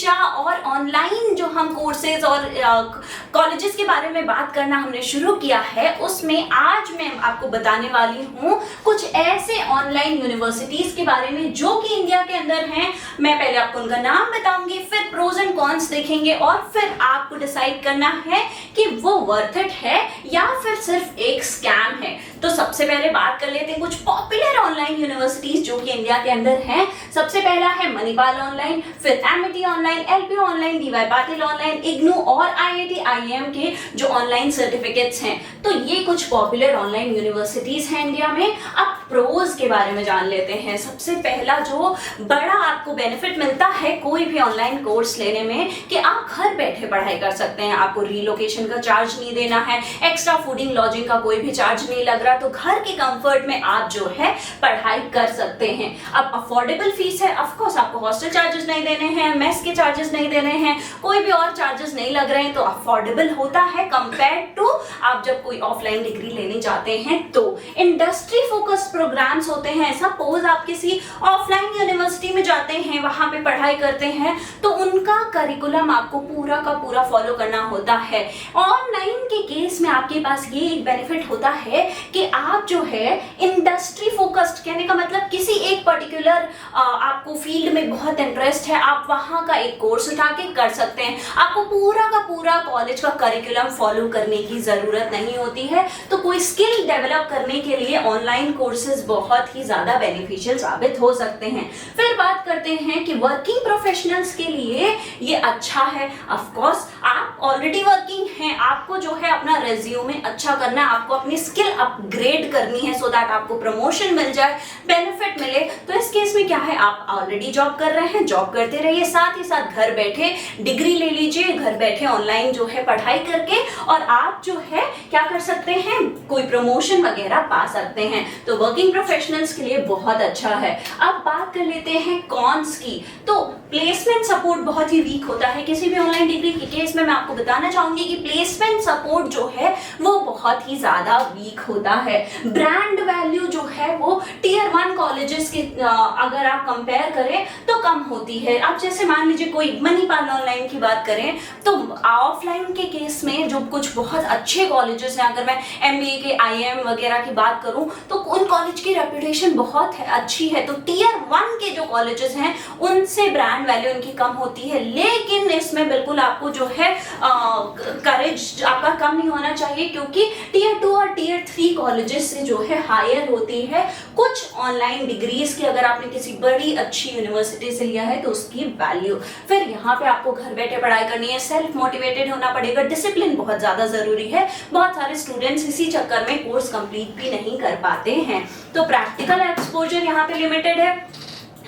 शिक्षा और ऑनलाइन जो हम कोर्सेज और कॉलेजेस के बारे में बात करना हमने शुरू किया है, उसमें आज मैं आपको बताने वाली हूँ कुछ ऐसे ऑनलाइन यूनिवर्सिटीज के बारे में जो कि इंडिया के अंदर हैं। मैं पहले आपको उनका नाम बताऊंगी, फिर प्रोज एंड कॉन्स देखेंगे और फिर आपको डिसाइड करना है कि वो वर्थ इट है या फिर सिर्फ एक स्कैम है। तो सबसे पहले बात कर लेते हैं कुछ पॉपुलर ऑनलाइन यूनिवर्सिटीज जो कि इंडिया के अंदर हैं। सबसे पहला है मणिपाल ऑनलाइन, फिर MIT online, LP online, DY Patil online, IGNOU और आईआईटी आईएम के जो ऑनलाइन सर्टिफिकेट्स हैं। तो ये कुछ पॉपुलर ऑनलाइन यूनिवर्सिटीज हैं इंडिया में। अब प्रोज के बारे में जान लेते हैं। सबसे पहला जो बड़ा आपको बेनिफिट मिलता है कोई भी ऑनलाइन कोर्स लेने में कि आप घर बैठे पढ़ाई कर सकते हैं। आपको रिलोकेशन का चार्ज नहीं देना है, एक्स्ट्रा फूडिंग लॉजिंग का कोई भी चार्ज नहीं लग रहा, तो घर के कंफर्ट में आप जो है पढ़ाई कर सकते हैं। अब अफोर्डेबल फीस है, ऑफ कोर्स आपको हॉस्टल चार्जेस नहीं देने हैं, मेस के चार्जेस नहीं देने हैं, कोई भी और चार्जेस नहीं लग रहे हैं, तो अफोर्डेबल होता है कंपेयर टू आप जब कोई ऑफलाइन डिग्री लेने जाते हैं। तो इंडस्ट्री फोकस्ड प्रोग्राम्स होते हैं। सपोज आप किसी ऑफलाइन यूनिवर्सिटी में जाते हैं, वहां पे पढ़ाई करते हैं, तो उनका करिकुलम आपको पूरा का पूरा फॉलो करना होता है। ऑनलाइन के केस में आपके पास ये एक बेनिफिट होता है कि आप जो है इंडस्ट्री फोकस्ड, कहने का मतलब किसी एक पर्टिकुलर आपको फील्ड में बहुत इंटरेस्ट है, आप वहां का एक कोर्स उठा के कर सकते हैं। आपको पूरा का पूरा कॉलेज का करिकुलम फॉलो करने की जरूरत नहीं होती है। तो कोई स्किल डेवलप करने के लिए ऑनलाइन कोर्सेज बहुत ही ज्यादा बेनिफिशियल साबित हो सकते हैं। फिर बात करते हैं कि वर्किंग प्रोफेशनल्स के लिए ये अच्छा है। ऑफ कोर्स आप ऑलरेडी वर्किंग हैं, आपको जो है अपना रेज्यूमे अच्छा करना है, आपको अपनी स्किल अपग्रेड करनी है सो दैट आपको प्रमोशन मिल जाए, बेनिफिट मिले। तो इस केस में क्या है, आप ऑलरेडी जॉब कर रहे हैं, जॉब करते रहिए, साथ ही साथ घर बैठे डिग्री ले लीजिए, घर बैठे ऑनलाइन जो है पढ़ाई करके, और आप जो है क्या कर सकते हैं, कोई प्रमोशन वगैरह पा सकते हैं। तो वर्किंग प्रोफेशनल्स के लिए बहुत अच्छा है। अब बात कर लेते हैं कॉन्स की। तो प्लेसमेंट सपोर्ट बहुत ही वीक होता है किसी भी ऑनलाइन डिग्री के केस में। मैं आपको बताना चाहूंगी कि प्लेसमेंट सपोर्ट जो है वो बहुत ही ज्यादा वीक होता है। ब्रांड वैल्यू जो है वो टियर 1 कॉलेजेस के अगर आप कंपेयर करें तो कम होती है। आप जैसे मान लीजिए कोई मणिपाल ऑनलाइन की बात करें तो ऑफलाइन के केस में जो कुछ बहुत अच्छे कॉलेजेस हैं, अगर मैं एमबीए के आईएम वगैरह की बात करूं तो उन कॉलेज की रेपुटेशन बहुत अच्छी है। तो टियर 1 के जो कॉलेजेस हैं उनसे ब्रांड वैल्यू इनकी कम होती है। लेकिन इसमें बिल्कुल आपको जो है करेज आपका कम नहीं होना चाहिए, क्योंकि टियर 2 और टियर 3 कॉलेजेस से जो है हायर होती है कुछ ऑनलाइन डिग्रीज की। अगर आपने किसी बड़ी अच्छी यूनिवर्सिटी से लिया है तो उसकी वैल्यू। फिर यहाँ पे आपको घर बैठे पढ़ाई करनी है, सेल्फ मोटिवेटेड होना पड़ेगा, डिसिप्लिन बहुत ज्यादा जरूरी है। बहुत सारे स्टूडेंट्स इसी चक्कर में कोर्स कंप्लीट भी नहीं कर पाते हैं। तो प्रैक्टिकल एक्सपोजर यहाँ पे लिमिटेड है।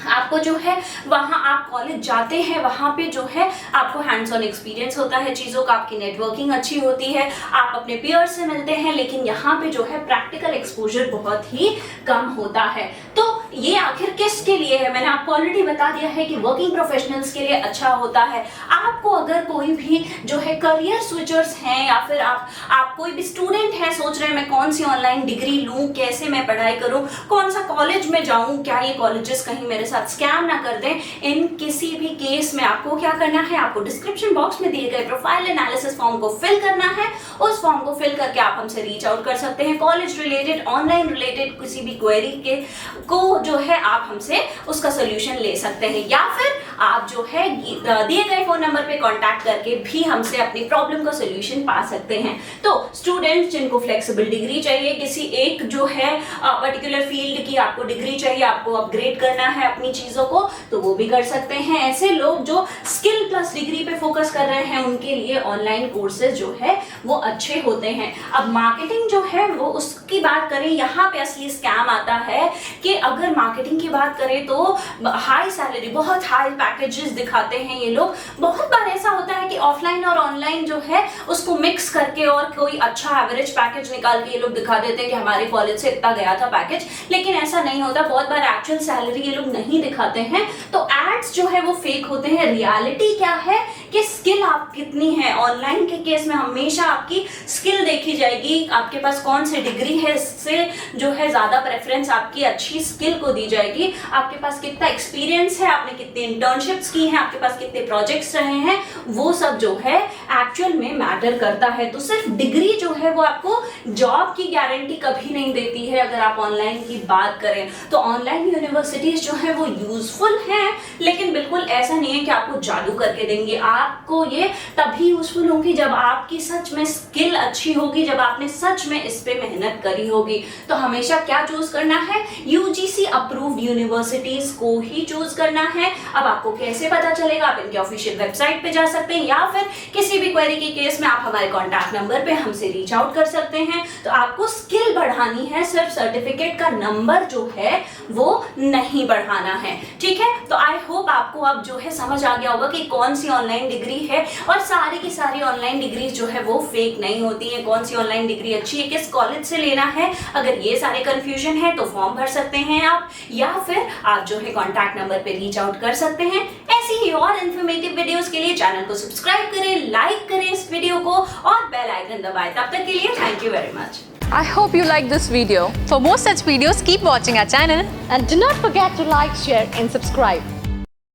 आपको जो है वहां आप कॉलेज जाते हैं, वहां पे जो है आपको हैंड्स ऑन एक्सपीरियंस होता है चीजों का, आपकी नेटवर्किंग अच्छी होती है, आप अपने पीयर्स से मिलते हैं, लेकिन यहाँ पे जो है प्रैक्टिकल एक्सपोजर बहुत ही कम होता है। तो ये आखिर किसके लिए है, मैंने आपको ऑलरेडी बता दिया है कि वर्किंग प्रोफेशनल्स के लिए अच्छा होता है। आपको अगर कोई भी जो है करियर स्विचर्स हैं, या फिर आप कोई भी स्टूडेंट है, सोच रहे हैं मैं कौन सी ऑनलाइन डिग्री लूं, कैसे मैं पढ़ाई करूं, कौन सा कॉलेज में जाऊं, क्या ये कॉलेजेस कहीं मेरे साथ स्कैम ना कर दें, इन किसी भी केस में आपको क्या करना है, आपको डिस्क्रिप्शन बॉक्स में दिए गए प्रोफाइल एनालिसिस फॉर्म को फिल करना है। उस फॉर्म को फिल करके आप हमसे रीच आउट कर सकते हैं। कॉलेज रिलेटेड, ऑनलाइन रिलेटेड किसी भी क्वेरी के को जो है आप हमसे उसका सोल्यूशन ले सकते हैं, या फिर आप जो है दिए गए फोन नंबर पे कांटेक्ट करके भी हमसे अपनी प्रॉब्लम का सोल्यूशन पा सकते हैं। तो स्टूडेंट्स जिनको फ्लेक्सिबल डिग्री चाहिए, किसी एक जो है पर्टिकुलर फील्ड की आपको डिग्री चाहिए, आपको अपग्रेड करना है अपनी चीजों को, तो वो भी कर सकते हैं। ऐसे लोग जो स्किल प्लस डिग्री पे फोकस कर रहे हैं उनके लिए ऑनलाइन कोर्सेज जो है वो अच्छे होते हैं। अब मार्केटिंग जो है वो उसकी बात करें, यहाँ पे असली स्कैम आता है कि अगर मार्केटिंग की बात करें तो हाई सैलरी, बहुत हाई पैकेजेस दिखाते हैं ये लोग। बहुत बार ऐसा होता है कि ऑफलाइन और ऑनलाइन जो है उसको मिक्स करके और कोई अच्छा एवरेज पैकेज निकाल के ये लोग दिखा देते हैं कि हमारे कॉलेज से इतना गया था पैकेज, लेकिन ऐसा नहीं होता। बहुत बार एक्चुअल सैलरी ये लोग नहीं दिखाते हैं, तो एड्स जो है वो फेक होते हैं। रियलिटी क्या है कि स्किल आप कितनी है। ऑनलाइन के केस में हमेशा आपकी स्किल देखी जाएगी, आपके पास कौन सी डिग्री है, इससे जो है ज़्यादा प्रेफरेंस आपकी अच्छी स्किल को दी जाएगी। आपके पास कितना एक्सपीरियंस है, आपने कितनी इंटर्नशिप्स की हैं, आपके पास कितने प्रोजेक्ट्स रहे हैं, वो सब जो है एक्चुअल में मैटर करता है। तो सिर्फ डिग्री जो है वो आपको जॉब की गारंटी कभी नहीं देती है। अगर आप ऑनलाइन की बात करें तो ऑनलाइन यूनिवर्सिटीज जो है वो यूजफुल हैं, लेकिन बिल्कुल ऐसा नहीं है कि आपको जादू करके देंगे। आपको ये तभी यूजफुल होंगी जब आपकी सच में स्किल अच्छी होगी, जब आपने सच में इस पे मेहनत करी होगी। तो हमेशा क्या चूज करना है, यूजीसी अप्रूव्ड यूनिवर्सिटीज को ही चूज करना है। अब आपको कैसे पता चलेगा, आप इनके ऑफिशियल वेबसाइट पे जा सकते हैं या फिर किसी भी क्वेरी के केस में आप हमारे कॉन्टैक्ट नंबर पे हमसे रीच आउट कर सकते हैं। तो आपको स्किल बढ़ानी है, सिर्फ सर्टिफिकेट का नंबर जो है वो नहीं बढ़ाना है, ठीक है। तो आई होप आपको अब जो है समझ आ गया होगा कि कौन सी ऑनलाइन डिग्री है, और सारी की सारी ऑनलाइन डिग्री जो है वो फेक नहीं होती है। कौन सी ऑनलाइन डिग्री अच्छी है, किस कॉलेज से लेना है, अगर ये सारे कंफ्यूजन है तो फॉर्म भर सकते हैं आप, या फिर आप जो है कॉन्टैक्ट नंबर पे रीच आउट कर सकते हैं। ऐसी ही और इन्फॉर्मेटिव वीडियोस के लिए चैनल को सब्सक्राइब करें, लाइक करें इस वीडियो को और बेल आइकन दबाएं। तब तक के लिए thank you very much. I hope you like this video. For more such videos, keep watching our channel. And do not forget to like, share and subscribe.